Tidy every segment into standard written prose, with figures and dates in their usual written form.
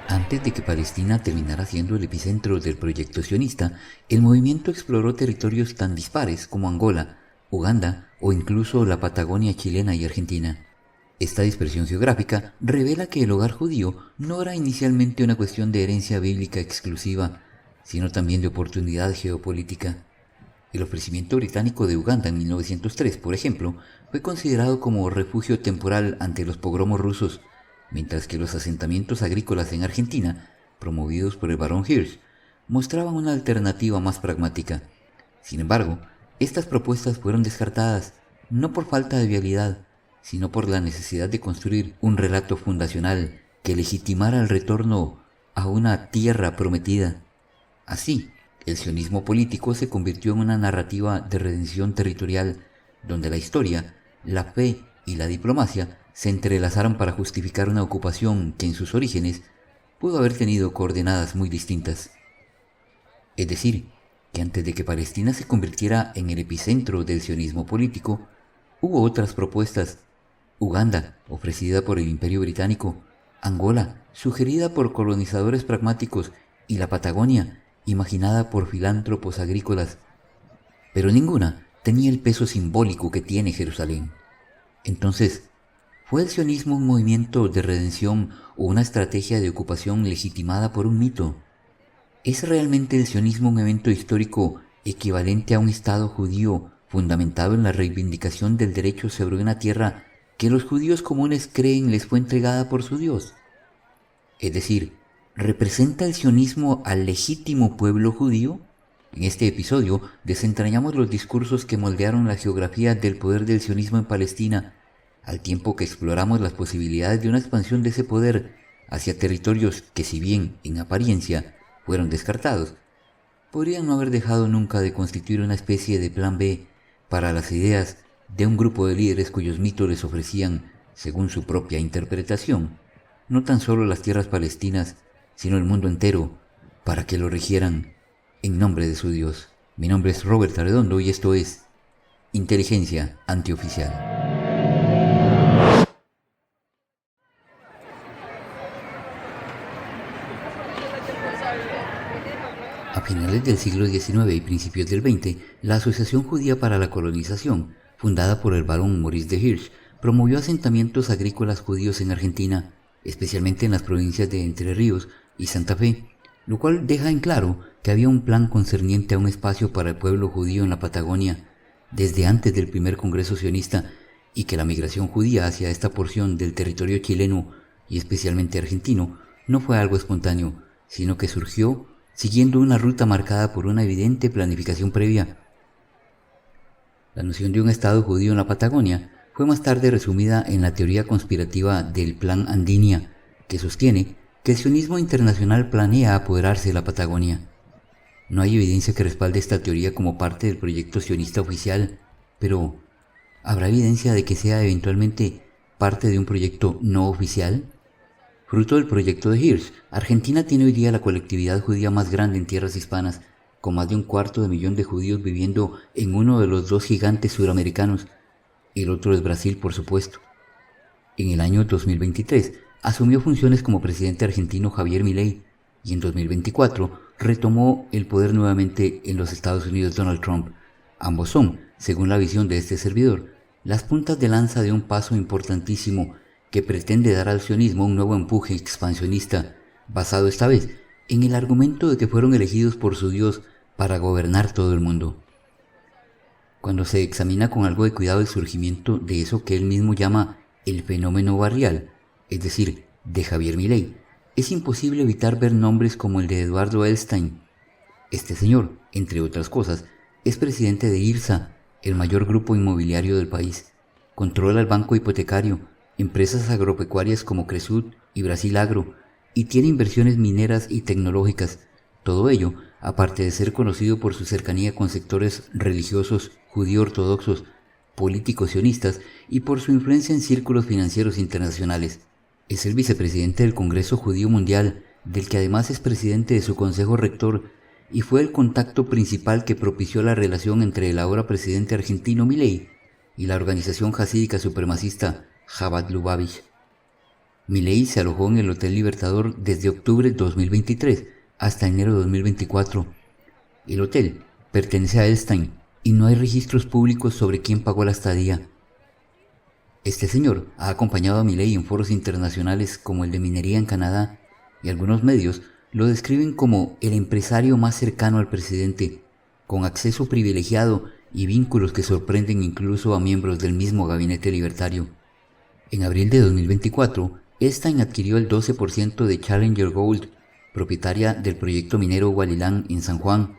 Antes de que Palestina terminara siendo el epicentro del proyecto sionista, el movimiento exploró territorios tan dispares como Angola, Uganda o incluso la Patagonia chilena y argentina. Esta dispersión geográfica revela que el hogar judío no era inicialmente una cuestión de herencia bíblica exclusiva, sino también de oportunidad geopolítica. El ofrecimiento británico de Uganda en 1903, por ejemplo, fue considerado como refugio temporal ante los pogromos rusos, mientras que los asentamientos agrícolas en Argentina, promovidos por el barón Hirsch, mostraban una alternativa más pragmática. Sin embargo, estas propuestas fueron descartadas, no por falta de viabilidad, sino por la necesidad de construir un relato fundacional que legitimara el retorno a una tierra prometida. Así, el sionismo político se convirtió en una narrativa de redención territorial, donde la historia, la fe y la diplomacia se entrelazaron para justificar una ocupación que en sus orígenes pudo haber tenido coordenadas muy distintas. Es decir, que antes de que Palestina se convirtiera en el epicentro del sionismo político, hubo otras propuestas. Uganda, ofrecida por el Imperio Británico, Angola, sugerida por colonizadores pragmáticos, y la Patagonia, imaginada por filántropos agrícolas. Pero ninguna tenía el peso simbólico que tiene Jerusalén. Entonces, ¿fue el sionismo un movimiento de redención o una estrategia de ocupación legitimada por un mito? ¿Es realmente el sionismo un evento histórico equivalente a un Estado judío fundamentado en la reivindicación del derecho sobre una tierra que los judíos comunes creen les fue entregada por su Dios? Es decir, ¿representa el sionismo al legítimo pueblo judío? En este episodio desentrañamos los discursos que moldearon la geografía del poder del sionismo en Palestina, al tiempo que exploramos las posibilidades de una expansión de ese poder hacia territorios que, si bien en apariencia fueron descartados, podrían no haber dejado nunca de constituir una especie de plan B para las ideas de un grupo de líderes cuyos mitos les ofrecían, según su propia interpretación, no tan solo las tierras palestinas, sino el mundo entero, para que lo rigieran en nombre de su Dios. Mi nombre es Robert Arredondo y esto es Inteligencia Antioficial. A finales del siglo XIX y principios del XX, la Asociación Judía para la Colonización, fundada por el barón Maurice de Hirsch, promovió asentamientos agrícolas judíos en Argentina, especialmente en las provincias de Entre Ríos y Santa Fe, lo cual deja en claro que había un plan concerniente a un espacio para el pueblo judío en la Patagonia desde antes del primer Congreso sionista, y que la migración judía hacia esta porción del territorio chileno y especialmente argentino no fue algo espontáneo, sino que surgió siguiendo una ruta marcada por una evidente planificación previa. La noción de un Estado judío en la Patagonia fue más tarde resumida en la teoría conspirativa del Plan Andinia, que sostiene que el sionismo internacional planea apoderarse de la Patagonia. No hay evidencia que respalde esta teoría como parte del proyecto sionista oficial, pero ¿habrá evidencia de que sea eventualmente parte de un proyecto no oficial? Fruto del proyecto de Hirsch, Argentina tiene hoy día la colectividad judía más grande en tierras hispanas, con más de 250.000 de judíos viviendo en uno de los dos gigantes suramericanos. El otro es Brasil, por supuesto. En el año 2023 asumió funciones como presidente argentino Javier Milei, y en 2024 retomó el poder nuevamente en los Estados Unidos Donald Trump. Ambos son, según la visión de este servidor, las puntas de lanza de un paso importantísimo que pretende dar al sionismo un nuevo empuje expansionista, basado esta vez en el argumento de que fueron elegidos por su Dios para gobernar todo el mundo. Cuando se examina con algo de cuidado el surgimiento de eso que él mismo llama el fenómeno barrial, es decir, de Javier Milei, es imposible evitar ver nombres como el de Eduardo Elstein. Este señor, entre otras cosas, es presidente de IRSA, el mayor grupo inmobiliario del país. Controla el banco hipotecario, empresas agropecuarias como Cresud y Brasil Agro, y tiene inversiones mineras y tecnológicas. Todo ello, aparte de ser conocido por su cercanía con sectores religiosos judío-ortodoxos, políticos sionistas y por su influencia en círculos financieros internacionales. Es el vicepresidente del Congreso Judío Mundial, del que además es presidente de su consejo rector, y fue el contacto principal que propició la relación entre el ahora presidente argentino Milei y la organización jasídica supremacista Chabad Lubavitch. Milei se alojó en el Hotel Libertador desde octubre de 2023 hasta enero de 2024. El hotel pertenece a Edelstein y no hay registros públicos sobre quién pagó la estadía. Este señor ha acompañado a Milei en foros internacionales como el de minería en Canadá, y algunos medios lo describen como el empresario más cercano al presidente, con acceso privilegiado y vínculos que sorprenden incluso a miembros del mismo gabinete libertario. En abril de 2024, Edelstein adquirió el 12% de Challenger Gold, propietaria del proyecto minero Hualilán en San Juan.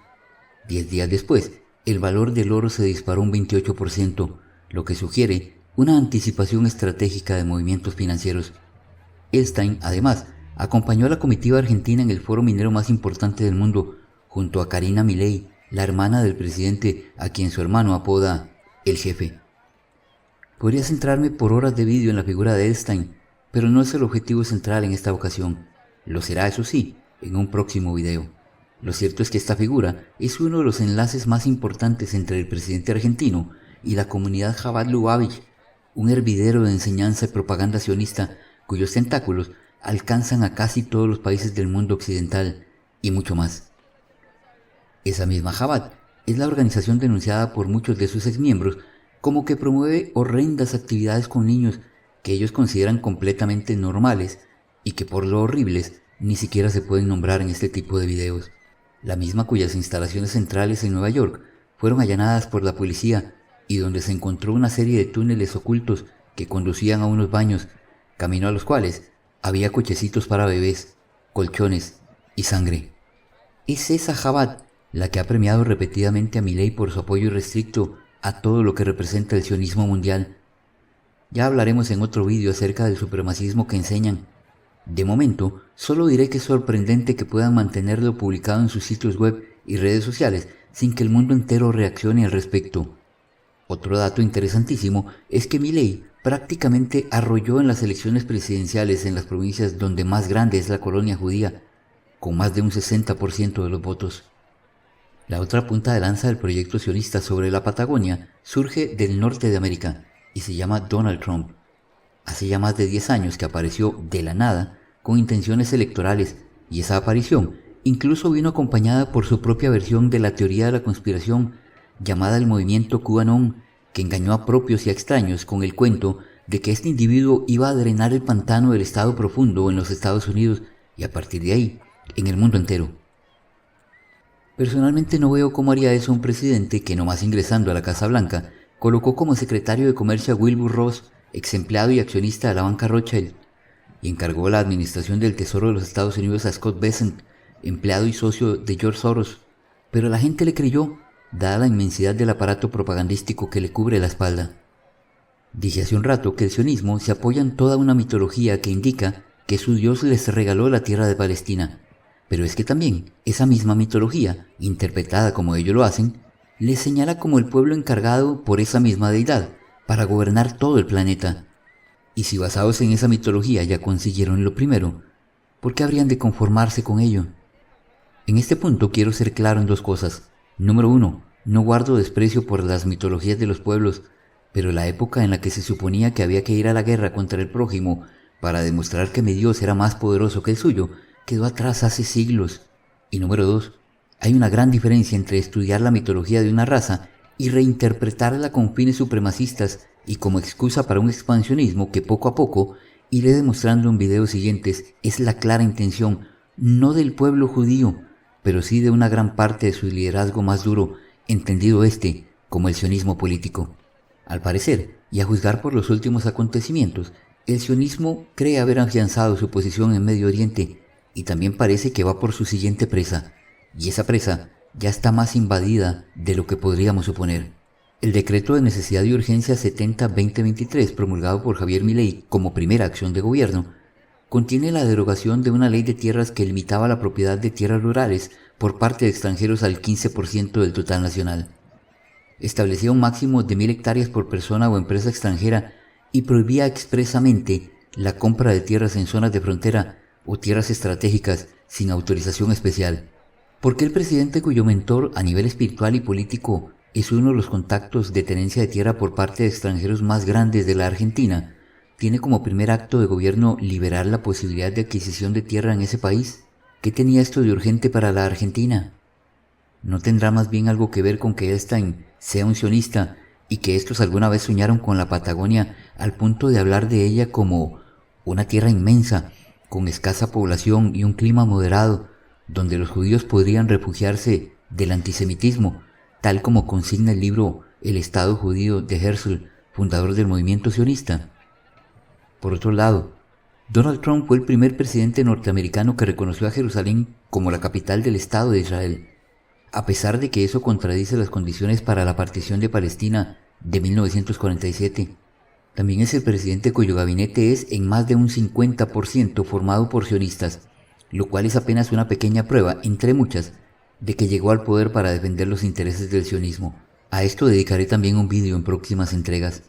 10 días después, el valor del oro se disparó un 28%, lo que sugiere una anticipación estratégica de movimientos financieros. Edelstein, además, acompañó a la comitiva argentina en el foro minero más importante del mundo, junto a Karina Milei, la hermana del presidente, a quien su hermano apoda el jefe. Podría centrarme por horas de vídeo en la figura de Edelstein, pero no es el objetivo central en esta ocasión. Lo será, eso sí, en un próximo video. Lo cierto es que esta figura es uno de los enlaces más importantes entre el presidente argentino y la comunidad Chabad Lubavitch, un hervidero de enseñanza y propaganda sionista cuyos tentáculos alcanzan a casi todos los países del mundo occidental y mucho más. Esa misma Chabad es la organización denunciada por muchos de sus exmiembros como que promueve horrendas actividades con niños que ellos consideran completamente normales y que por lo horribles ni siquiera se pueden nombrar en este tipo de videos. La misma cuyas instalaciones centrales en Nueva York fueron allanadas por la policía y donde se encontró una serie de túneles ocultos que conducían a unos baños, camino a los cuales había cochecitos para bebés, colchones y sangre. Es esa Chabad la que ha premiado repetidamente a Milei por su apoyo irrestricto a todo lo que representa el sionismo mundial. Ya hablaremos en otro vídeo acerca del supremacismo que enseñan. De momento, solo diré que es sorprendente que puedan mantenerlo publicado en sus sitios web y redes sociales sin que el mundo entero reaccione al respecto. Otro dato interesantísimo es que Milei prácticamente arrolló en las elecciones presidenciales en las provincias donde más grande es la colonia judía, con más de un 60% de los votos. La otra punta de lanza del proyecto sionista sobre la Patagonia surge del norte de América y se llama Donald Trump. Hace ya más de 10 años que apareció de la nada con intenciones electorales, y esa aparición incluso vino acompañada por su propia versión de la teoría de la conspiración llamada el movimiento QAnon, que engañó a propios y a extraños con el cuento de que este individuo iba a drenar el pantano del Estado Profundo en los Estados Unidos y a partir de ahí, en el mundo entero. Personalmente no veo cómo haría eso un presidente que, nomás ingresando a la Casa Blanca, colocó como secretario de Comercio a Wilbur Ross, ex empleado y accionista de la banca Rothschild, y encargó la administración del Tesoro de los Estados Unidos a Scott Bessent, empleado y socio de George Soros, pero la gente le creyó, dada la inmensidad del aparato propagandístico que le cubre la espalda. Dije hace un rato que el sionismo se apoya en toda una mitología que indica que su Dios les regaló la tierra de Palestina, pero es que también esa misma mitología, interpretada como ellos lo hacen, les señala como el pueblo encargado por esa misma deidad para gobernar todo el planeta. Y si basados en esa mitología ya consiguieron lo primero, ¿por qué habrían de conformarse con ello? En este punto quiero ser claro en dos cosas. Número 1, no guardo desprecio por las mitologías de los pueblos, pero la época en la que se suponía que había que ir a la guerra contra el prójimo para demostrar que mi Dios era más poderoso que el suyo, quedó atrás hace siglos. Y número 2, hay una gran diferencia entre estudiar la mitología de una raza y reinterpretarla con fines supremacistas y como excusa para un expansionismo que poco a poco, iré demostrando en videos siguientes, es la clara intención, no del pueblo judío, pero sí de una gran parte de su liderazgo más duro, entendido como el sionismo político. Al parecer, y a juzgar por los últimos acontecimientos, el sionismo cree haber afianzado su posición en Medio Oriente y también parece que va por su siguiente presa, y esa presa ya está más invadida de lo que podríamos suponer. El decreto de necesidad y urgencia 70-2023 promulgado por Javier Milei como primera acción de gobierno contiene la derogación de una ley de tierras que limitaba la propiedad de tierras rurales por parte de extranjeros al 15% del total nacional. Establecía un máximo de 1.000 hectáreas por persona o empresa extranjera y prohibía expresamente la compra de tierras en zonas de frontera o tierras estratégicas sin autorización especial. ¿Por qué el presidente, cuyo mentor a nivel espiritual y político es uno de los contactos de tenencia de tierra por parte de extranjeros más grandes de la Argentina, tiene como primer acto de gobierno liberar la posibilidad de adquisición de tierra en ese país. ¿Qué tenía esto de urgente para la Argentina? ¿No tendrá más bien algo que ver con que Einstein sea un sionista y que estos alguna vez soñaron con la Patagonia al punto de hablar de ella como una tierra inmensa, con escasa población y un clima moderado, donde los judíos podrían refugiarse del antisemitismo, tal como consigna el libro El Estado Judío de Herzl, fundador del movimiento sionista? Por otro lado, Donald Trump fue el primer presidente norteamericano que reconoció a Jerusalén como la capital del Estado de Israel, a pesar de que eso contradice las condiciones para la partición de Palestina de 1947. También es el presidente cuyo gabinete es en más de un 50% formado por sionistas, lo cual es apenas una pequeña prueba, entre muchas, de que llegó al poder para defender los intereses del sionismo. A esto dedicaré también un vídeo en próximas entregas.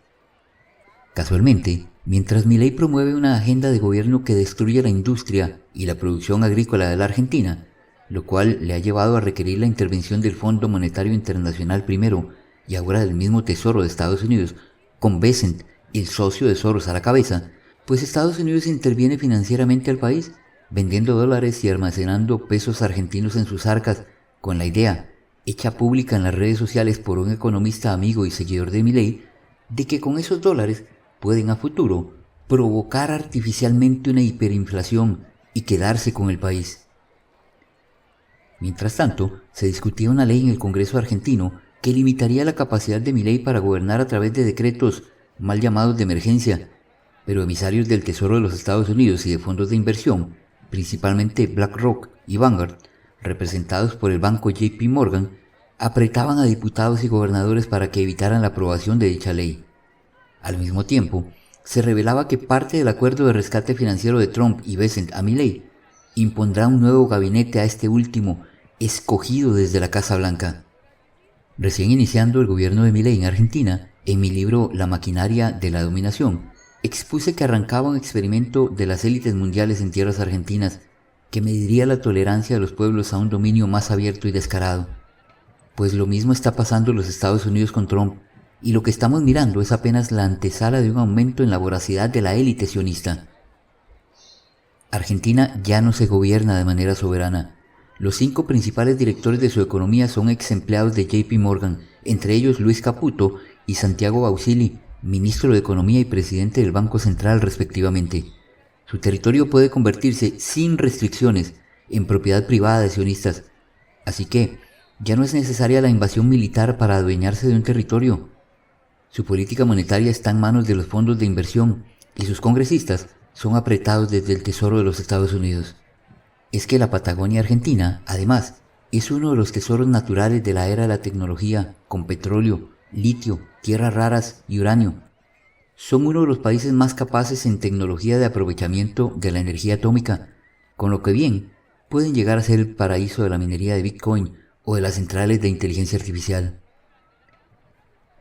Casualmente, mientras Milei promueve una agenda de gobierno que destruye la industria y la producción agrícola de la Argentina, lo cual le ha llevado a requerir la intervención del Fondo Monetario Internacional primero y ahora del mismo Tesoro de Estados Unidos, con Bessent, el socio de Soros, a la cabeza, pues Estados Unidos interviene financieramente al país, vendiendo dólares y almacenando pesos argentinos en sus arcas, con la idea, hecha pública en las redes sociales por un economista amigo y seguidor de Milei, de que con esos dólares pueden a futuro provocar artificialmente una hiperinflación y quedarse con el país. Mientras tanto, se discutía una ley en el Congreso argentino que limitaría la capacidad de Milei para gobernar a través de decretos mal llamados de emergencia, pero emisarios del Tesoro de los Estados Unidos y de fondos de inversión, principalmente BlackRock y Vanguard, representados por el banco JP Morgan, apretaban a diputados y gobernadores para que evitaran la aprobación de dicha ley. Al mismo tiempo, se revelaba que parte del acuerdo de rescate financiero de Trump y Bessent a Milei impondrá un nuevo gabinete a este último, escogido desde la Casa Blanca. Recién iniciando el gobierno de Milei en Argentina, en mi libro La maquinaria de la dominación, expuse que arrancaba un experimento de las élites mundiales en tierras argentinas que mediría la tolerancia de los pueblos a un dominio más abierto y descarado. Pues lo mismo está pasando en los Estados Unidos con Trump, y lo que estamos mirando es apenas la antesala de un aumento en la voracidad de la élite sionista. Argentina ya no se gobierna de manera soberana. Los 5 principales directores de su economía son ex empleados de JP Morgan, entre ellos Luis Caputo y Santiago Bausili, ministro de Economía y presidente del Banco Central respectivamente. Su territorio puede convertirse sin restricciones en propiedad privada de sionistas, así que ya no es necesaria la invasión militar para adueñarse de un territorio. Su política monetaria está en manos de los fondos de inversión y sus congresistas son apretados desde el Tesoro de los Estados Unidos. Es que la Patagonia Argentina, además, es uno de los tesoros naturales de la era de la tecnología, con petróleo, litio, tierras raras y uranio. Son uno de los países más capaces en tecnología de aprovechamiento de la energía atómica, con lo que bien pueden llegar a ser el paraíso de la minería de Bitcoin o de las centrales de inteligencia artificial.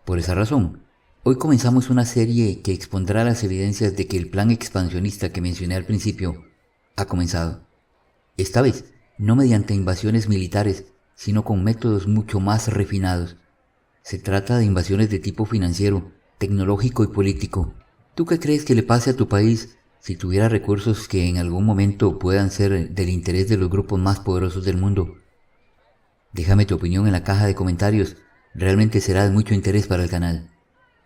Por esa razón, hoy comenzamos una serie que expondrá las evidencias de que el plan expansionista que mencioné al principio ha comenzado. Esta vez, no mediante invasiones militares, sino con métodos mucho más refinados. Se trata de invasiones de tipo financiero, tecnológico y político. ¿Tú qué crees que le pase a tu país si tuviera recursos que en algún momento puedan ser del interés de los grupos más poderosos del mundo? Déjame tu opinión en la caja de comentarios, realmente será de mucho interés para el canal.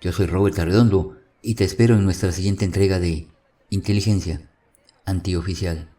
Yo soy Robert Arredondo y te espero en nuestra siguiente entrega de Inteligencia Antioficial.